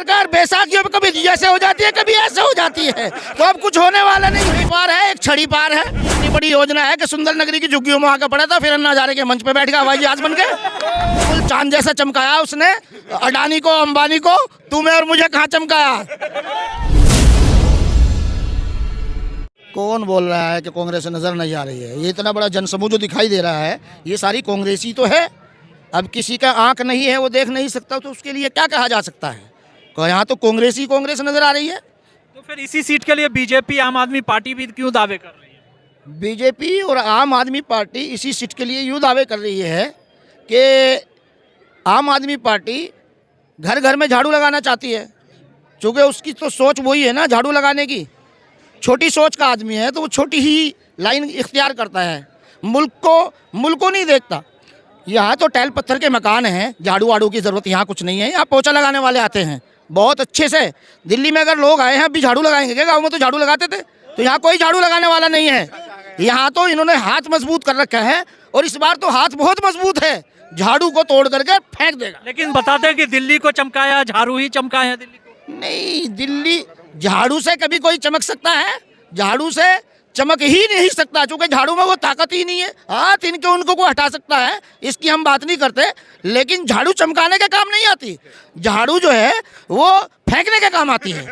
सरकार बैसाखियों में कभी ऐसे हो जाती है, कभी ऐसे हो जाती है, तो अब कुछ होने वाला नहीं। छड़ी पार है, एक छड़ी पार है। इतनी बड़ी योजना है कि सुंदर नगरी की झुग्गियों में आकर पड़ा था, फिर अन्ना हजारे के मंच पे बैठ गया हवाई जहाज बन के। फुल चांद जैसा चमकाया उसने अडानी को, अंबानी को। तुम्हें और मुझे कहाँ चमकाया? कौन बोल रहा है कि कांग्रेस नजर नहीं आ रही है? ये इतना बड़ा जनसमूह जो दिखाई दे रहा है, ये सारी कांग्रेसी तो है। अब किसी का आंख नहीं है, वो देख नहीं सकता, तो उसके लिए क्या कहा जा सकता है? यहाँ तो कांग्रेस नजर आ रही है। तो फिर इसी सीट के लिए बीजेपी, आम आदमी पार्टी भी क्यों दावे कर रही है? बीजेपी और आम आदमी पार्टी इसी सीट के लिए यूँ दावे कर रही है कि आम आदमी पार्टी घर घर में झाड़ू लगाना चाहती है, क्योंकि उसकी तो सोच वही है ना, झाड़ू लगाने की। छोटी सोच का आदमी है तो वो छोटी ही लाइन इख्तियार करता है, मुल्क को नहीं देखता। यहाँ तो टैल पत्थर के मकान हैं, झाड़ू वाड़ू की ज़रूरत यहाँ कुछ नहीं है। यहाँ पोछा लगाने वाले आते हैं बहुत अच्छे से। दिल्ली में अगर लोग आए हैं अभी झाड़ू लगाएंगे क्या? गाँव में तो झाड़ू लगाते थे, तो यहाँ कोई झाड़ू लगाने वाला नहीं है। यहाँ तो इन्होंने हाथ मजबूत कर रखा है, और इस बार तो हाथ बहुत मजबूत है, झाड़ू को तोड़ करके फेंक देगा। लेकिन बताते हैं कि दिल्ली को चमकाया, झाड़ू ही चमकाया है दिल्ली को। नहीं, दिल्ली झाड़ू से कभी कोई चमक सकता है? झाड़ू से चमक ही नहीं सकता, क्योंकि झाड़ू में वो ताकत ही नहीं है। हाथ इनके उनको को हटा सकता है, इसकी हम बात नहीं करते, लेकिन झाड़ू चमकाने के काम नहीं आती। झाड़ू जो है वो फेंकने के काम आती है।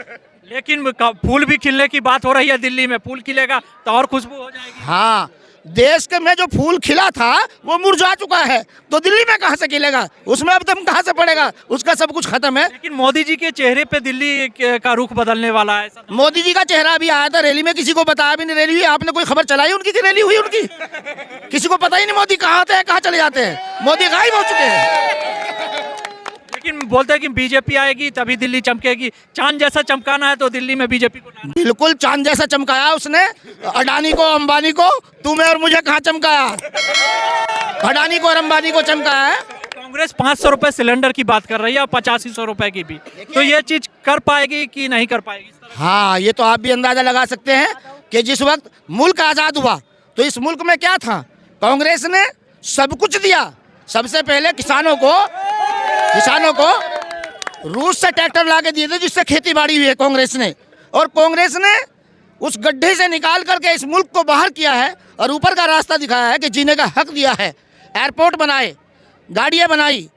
लेकिन फूल भी खिलने की बात हो रही है, दिल्ली में फूल खिलेगा तो और खुशबू हो जाएगी। हाँ, देश के में जो फूल खिला था वो मुरझा चुका है, तो दिल्ली में कहाँ से खिलेगा? उसमें अब दम कहाँ से पड़ेगा? उसका सब कुछ खत्म है। लेकिन मोदी जी के चेहरे पे दिल्ली का रुख बदलने वाला है। मोदी जी का चेहरा अभी आया था रैली में, किसी को बताया भी नहीं रैली हुई। आपने कोई खबर चलाई उनकी कि रैली हुई उनकी? किसी को पता ही नहीं मोदी कहाँ आते हैं, कहाँ चले जाते हैं। मोदी गायब हो चुके हैं। लेकिन बोलते हैं कि बीजेपी आएगी तभी दिल्ली चमकेगी। चांद जैसा चमकाना है तो दिल्ली में बीजेपी को लाना। बिल्कुल चांद जैसा चमकाया उसने अडानी को, अंबानी को। तुम्हें और मुझे कहाँ चमकाया? अडानी को और अंबानी को चमकाया है। कांग्रेस 500 रुपए सिलेंडर की बात कर रही है और 8500 रुपए की भी, तो ये चीज कर पाएगी कि नहीं कर पाएगी? हाँ, ये तो आप भी अंदाजा लगा सकते हैं कि जिस वक्त मुल्क आज़ाद हुआ तो इस मुल्क में क्या था? कांग्रेस ने सब कुछ दिया। सबसे पहले किसानों को रूस से ट्रैक्टर ला के दिए थे, जिससे खेती बाड़ी हुई है कांग्रेस ने। और कांग्रेस ने उस गड्ढे से निकाल करके इस मुल्क को बाहर किया है और ऊपर का रास्ता दिखाया है कि जीने का हक दिया है। एयरपोर्ट बनाए, गाड़ियाँ बनाई,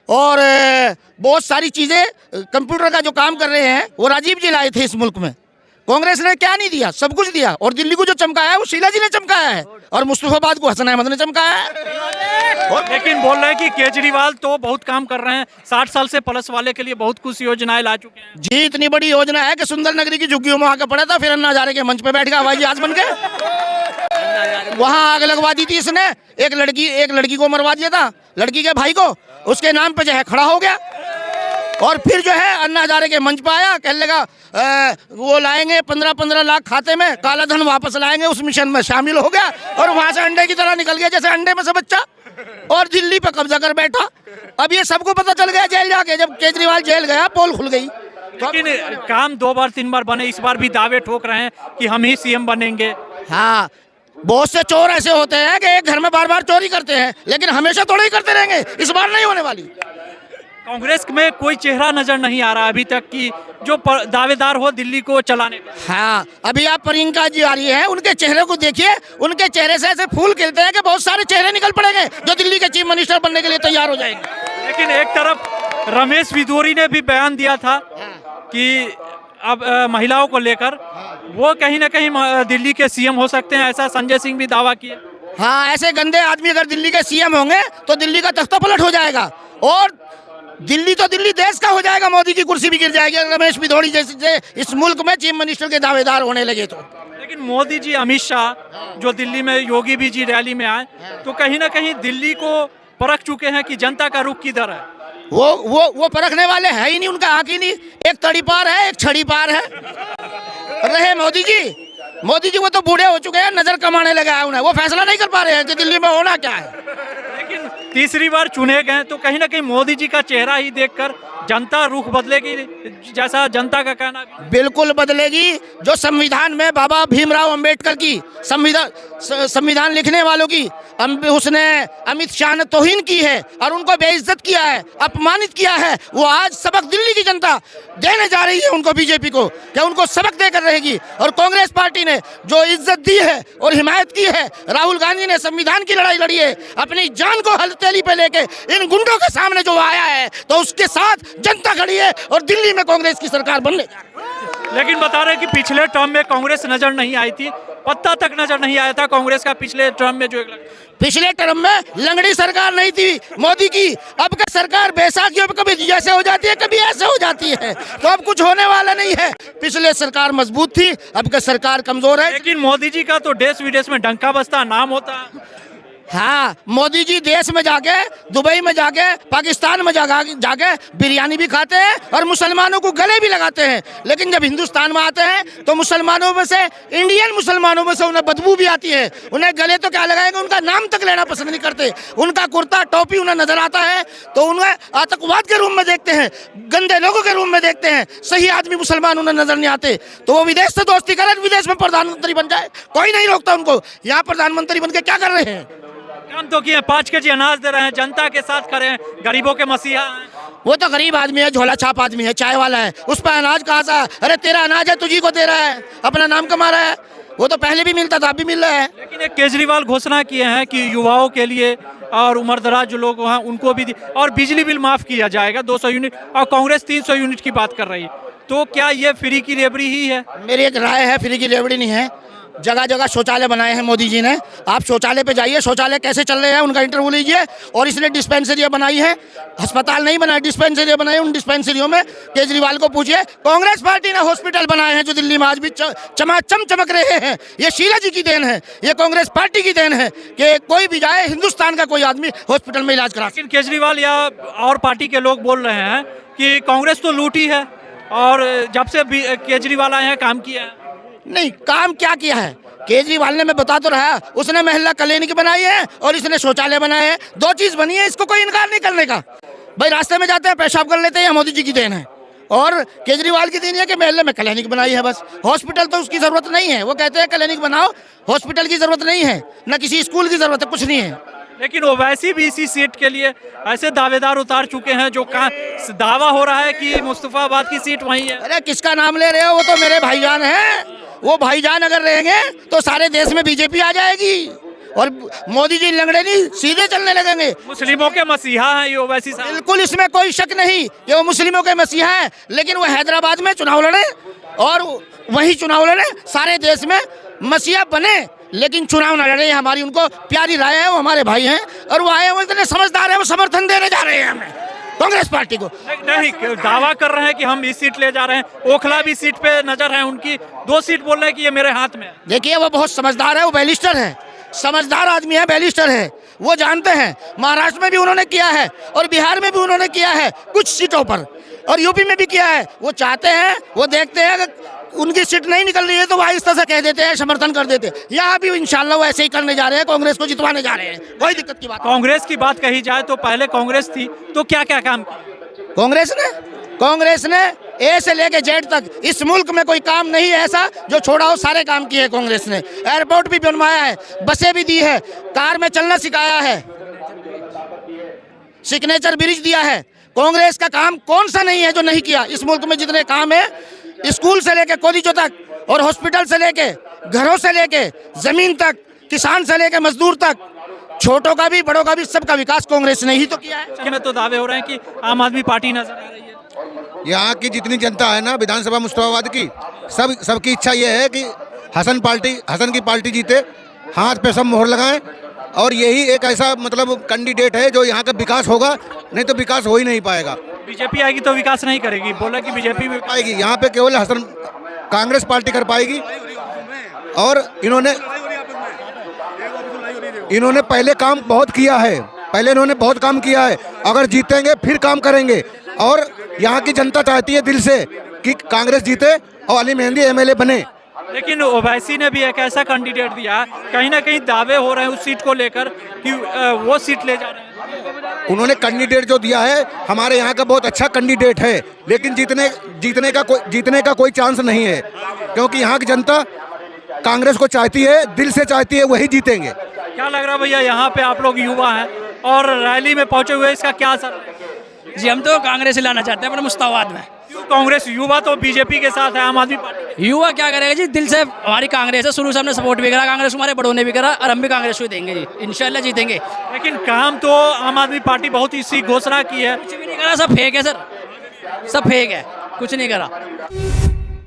और बहुत सारी चीज़ें, कंप्यूटर का जो काम कर रहे हैं वो राजीव जी लाए थे इस मुल्क में। कांग्रेस ने क्या नहीं दिया? सब कुछ दिया। और दिल्ली को जो चमकाया है वो शीला जी ने चमकाया है, और मुस्तफाबाद को हसन अहमद ने चमकाया है। लेकिन बोल रहे हैं कि केजरीवाल तो बहुत काम कर रहे हैं, 60 साल से प्लस वाले के लिए बहुत कुछ योजनाएं ला चुके हैं। जी, इतनी बड़ी योजना है कि सुंदर नगरी की झुग्गियों में आकर पड़ा था, फिर अन्ना हजारे के मंच पे बैठ गया हवाई जहाज बन के। वहाँ आग लगवा दी थी इसने। एक लड़की को मरवा दिया था, लड़की के भाई को, उसके नाम पे जो है खड़ा हो गया। और फिर जो है अन्ना हजारे के मंच पे आया, कहने लगा वो लाएंगे 15-15 लाख खाते में, काला धन वापस लाएंगे। उस मिशन में शामिल हो गया और वहां से अंडे की तरह निकल गया, जैसे अंडे में से बच्चा, और दिल्ली पे कब्जा कर बैठा। अब ये सबको पता चल गया जेल जाके, जब केजरीवाल जेल गया पोल खुल गई। लेकिन काम 2 बार 3 बार बने, इस बार भी दावे ठोक रहे हैं कि हम ही सीएम बनेंगे। हाँ, बहुत से चोर ऐसे होते हैं कि एक घर में बार बार चोरी करते हैं, लेकिन हमेशा थोड़ा ही करते रहेंगे। इस बार नहीं होने वाली। कांग्रेस में कोई चेहरा नजर नहीं आ रहा अभी तक कि जो दावेदार हो दिल्ली को चलाने का। हाँ, अभी आप प्रियंका जी आ रही है, उनके चेहरे को देखिए, उनके चेहरे से ऐसे फूल खिलते हैं कि बहुत सारे चेहरे निकल पड़ेंगे जो दिल्ली के चीफ मिनिस्टर बनने के लिए तैयार हो जाएंगे। लेकिन एक तरफ रमेश बिधूरी ने भी बयान दिया था कि अब महिलाओं को लेकर वो कहीं ना कहीं दिल्ली के सीएम हो सकते हैं, ऐसा संजय सिंह भी दावा किए। हाँ, ऐसे गंदे आदमी अगर दिल्ली के सीएम होंगे तो दिल्ली का तख्ता पलट हो जाएगा, और दिल्ली तो दिल्ली देश का हो जाएगा, मोदी की कुर्सी भी गिर जाएगी रमेश बिधूरी जैसे इस मुल्क में चीफ मिनिस्टर के दावेदार होने लगे तो। लेकिन मोदी जी, अमित शाह जो दिल्ली में, योगी भी जी रैली में आए, तो कहीं ना कहीं दिल्ली को परख चुके हैं कि जनता का रुख किधर है। वो परखने वाले है ही नहीं, उनका हक ही नहीं। एक तड़ी पार है, एक छड़ी पार है। रहे मोदी जी वो तो बूढ़े हो चुके हैं, नजर कमाने लगा है उन्हें, वो फैसला नहीं कर पा रहे हैं कि दिल्ली में होना क्या है। लेकिन तीसरी बार चुने गए तो कहीं ना कहीं मोदी जी का चेहरा ही देखकर जनता रुख बदलेगी, जैसा जनता का कहना है। बिल्कुल बदलेगी। जो संविधान में बाबा भीमराव अंबेडकर की संविधान लिखने वालों की उसने अमित शाह ने तौहीन की है और उनको बेइज्जत किया है, अपमानित किया है, वो आज सबक दिल्ली की जनता देने जा रही है उनको, बीजेपी को, क्या उनको सबक देकर रहेगी। और कांग्रेस पार्टी ने जो इज्जत दी है और हिमायत की है, राहुल गांधी ने संविधान की लड़ाई लड़ी है, अपनी जान को हथेली पे लेके इन गुंडों के सामने जो आया है, तो उसके साथ जनता खड़ी है और दिल्ली में कांग्रेस की सरकार बनने। लेकिन बता रहे हैं कि पिछले टर्म में कांग्रेस नजर नहीं आई थी, पत्ता तक नजर नहीं आया था कांग्रेस का पिछले टर्म में। जो पिछले टर्म में लंगड़ी सरकार नहीं थी मोदी की, अब का सरकार बैसाखियों पे कभी ऐसे हो जाती है, कभी ऐसे हो जाती है, तो अब कुछ होने वाला नहीं है। पिछले सरकार मजबूत थी, अब का सरकार कमजोर है। लेकिन मोदी जी का तो देश विदेश में डंका बजता नाम होता है। हाँ, मोदी जी देश में जाके, दुबई में जाके, पाकिस्तान में जाके बिरयानी भी खाते हैं और मुसलमानों को गले भी लगाते हैं, लेकिन जब हिंदुस्तान में आते हैं तो मुसलमानों में से, इंडियन मुसलमानों में से उन्हें बदबू भी आती है। उन्हें गले तो क्या लगाएंगे, उनका नाम तक लेना पसंद नहीं करते। उनका कुर्ता टोपी उन्हें नजर आता है तो उन्हें आतंकवाद के रूप में देखते हैं, गंदे लोगों के रूप में देखते हैं। सही आदमी मुसलमान उन्हें नजर नहीं आते, तो वो विदेश से दोस्ती करें, विदेश में प्रधानमंत्री बन जाए, कोई नहीं रोकता उनको। यहाँ प्रधानमंत्री बन के क्या कर रहे हैं? काम तो किए, 5 केजी अनाज दे रहे हैं, जनता के साथ खड़े हैं, गरीबों के मसीहा हैं। वो तो गरीब आदमी है, झोला छाप आदमी है, चाय वाला है, उस पर अनाज कहाँ सा? अरे तेरा अनाज है, तुझी को दे रहा है, अपना नाम कमा रहा है। वो तो पहले भी मिलता था, अब भी मिल रहा है। लेकिन एक केजरीवाल घोषणा किए हैं कि युवाओं के लिए और उम्रदराज जो लोग हैं उनको भी और बिजली बिल माफ किया जाएगा 200 यूनिट, और कांग्रेस 300 यूनिट की बात कर रही है। तो क्या ये फ्री की रेवड़ी ही है? मेरी एक राय है, फ्री की रेवड़ी नहीं है। जगह जगह शौचालय बनाए हैं मोदी जी ने, आप शौचालय पे जाइए, शौचालय कैसे चल रहे हैं उनका इंटरव्यू लीजिए। और इसने डिस्पेंसरियाँ बनाई है, अस्पताल नहीं बनाए, डिस्पेंसरियाँ बनाई, उन डिस्पेंसरियों में केजरीवाल को पूछिए। कांग्रेस पार्टी ने हॉस्पिटल बनाए हैं जो दिल्ली में आज भी चमाचम चमक रहे हैं। ये शीला जी की देन है, ये कांग्रेस पार्टी की देन है कि कोई भी जाए, हिंदुस्तान का कोई आदमी हॉस्पिटल में इलाज करा। लेकिन केजरीवाल या और पार्टी के लोग बोल रहे हैं कि कांग्रेस तो लूटी है और जब से केजरीवाल आए हैं काम किया है। नहीं, काम क्या किया है केजरीवाल ने? मैं बता तो रहा, उसने महिला क्लिनिक बनाई है और इसने शौचालय बनाए हैं, 2 चीज बनी है, इसको कोई इनकार नहीं करने का। भाई रास्ते में जाते हैं पेशाब कर लेते हैं, मोदी जी की देन है। और केजरीवाल की देन है कि महल्ले में क्लिनिक बनाई है बस। हॉस्पिटल तो उसकी जरूरत नहीं है, वो कहते हैं क्लिनिक बनाओ, हॉस्पिटल की जरूरत नहीं है, न किसी स्कूल की जरूरत है, कुछ नहीं है। लेकिन ओवैसी भी इसी सीट के लिए ऐसे दावेदार उतार चुके हैं जो दावा हो रहा है कि मुस्तफाबाद की सीट वही है। अरे किसका नाम ले रहे हो? वो तो मेरे भाईजान हैं। वो भाईजान अगर रहेंगे तो सारे देश में बीजेपी आ जाएगी और मोदी जी लंगड़े नहीं सीधे चलने लगेंगे। मुस्लिमों के मसीहा हैं ये ओवैसी साहब। बिल्कुल, इसमें कोई शक नहीं कि वो मुस्लिमों के मसीहा हैं, लेकिन वो हैदराबाद में चुनाव लड़े और वही चुनाव लड़े, सारे देश में मसीहा बने, लेकिन चुनाव न लड़े। हमारी उनको प्यारी राय है, वो हमारे भाई हैं और वो आए, वो इतने समझदार है, वो समर्थन देने जा रहे हैं हमें कांग्रेस पार्टी को। नहीं, दावा कर रहे हैं कि हम इस सीट ले जा रहे हैं। ओखला भी सीट पे नजर है उनकी, 2 सीट बोल रहे हैं कि ये मेरे हाथ में है। देखिए, वो बहुत समझदार है, वो बैरिस्टर है, समझदार आदमी है, बैरिस्टर है, वो जानते हैं। महाराष्ट्र में भी उन्होंने किया है और बिहार में भी उन्होंने किया है कुछ सीटों पर, और यूपी में भी किया है। वो चाहते हैं, वो देखते हैं उनकी सीट नहीं निकल रही है तो वह इस तरह से कह देते हैं, समर्थन कर देते हैं। यहाँ भी इंशाल्लाह वो ऐसे ही करने जा रहे हैं, कांग्रेस को जितवाने जा रहे हैं, कोई दिक्कत की बात। कांग्रेस की बात कही जाए तो पहले कांग्रेस थी, तो क्या क्या काम किया कांग्रेस ने ए से लेके जेड तक इस मुल्क में कोई काम नहीं है ऐसा जो छोड़ा हो, सारे काम किए हैं कांग्रेस ने। एयरपोर्ट भी बनवाया है, बसें भी दी है, कार में चलना सिखाया है, सिग्नेचर ब्रिज दिया है। कांग्रेस का काम कौन सा नहीं है जो नहीं किया? इस मुल्क में जितने काम है, स्कूल से लेके कॉलेजों तक और हॉस्पिटल से लेके घरों से लेके जमीन तक, किसान से लेके मजदूर तक, छोटों का भी बड़ों का भी, सबका विकास कांग्रेस ने ही तो किया है। में तो दावे हो रहे हैं कि आम आदमी पार्टी नजर आ रही है। यहाँ की जितनी जनता है ना विधानसभा मुस्तफाबाद की, सबकी इच्छा ये है कि हसन की पार्टी जीते, हाथ पे सब मोहर लगाएं, और यही एक ऐसा मतलब कैंडिडेट है जो यहाँ का विकास होगा, नहीं तो विकास हो ही नहीं पाएगा। बीजेपी आएगी तो विकास नहीं करेगी, बोला कि बीजेपी भी पाएगी, यहाँ पे केवल हसन कांग्रेस पार्टी कर पाएगी। और इन्होंने पहले काम बहुत किया है, इन्होंने बहुत काम किया है, अगर जीतेंगे फिर काम करेंगे। और यहाँ की जनता चाहती है दिल से कि कांग्रेस जीते और अली मेहंदी एमएलए बने। लेकिन ओवैसी ने भी एक ऐसा कैंडिडेट दिया, कहीं ना कहीं दावे हो रहे हैं उस सीट को लेकर कि वो सीट ले जा रहे हैं। उन्होंने कैंडिडेट जो दिया है हमारे यहाँ का बहुत अच्छा कैंडिडेट है, लेकिन जीतने का कोई चांस नहीं है, क्योंकि यहाँ की जनता कांग्रेस को चाहती है, दिल से चाहती है, वही जीतेंगे। क्या लग रहा है भैया, यहाँ पे आप लोग युवा हैं और रैली में पहुंचे हुए, इसका क्या असर है? जी हम तो कांग्रेस ही लाना चाहते हैं अपने मुश्ताबाद में। क्यों कांग्रेस? युवा तो बीजेपी के साथ है, आम आदमी पार्टी। युवा क्या करेगा जी, दिल से हमारी कांग्रेस है, शुरू से हमने सपोर्ट भी करा कांग्रेस, हमारे बड़ों ने भी करा और हम भी कांग्रेस को ही देंगे जी, इंशाल्लाह जीतेंगे। लेकिन काम तो आम आदमी पार्टी बहुत इसी घोषणा की है। कुछ भी नहीं करा, सब फेक है सर, सब फेक है, कुछ नहीं करा।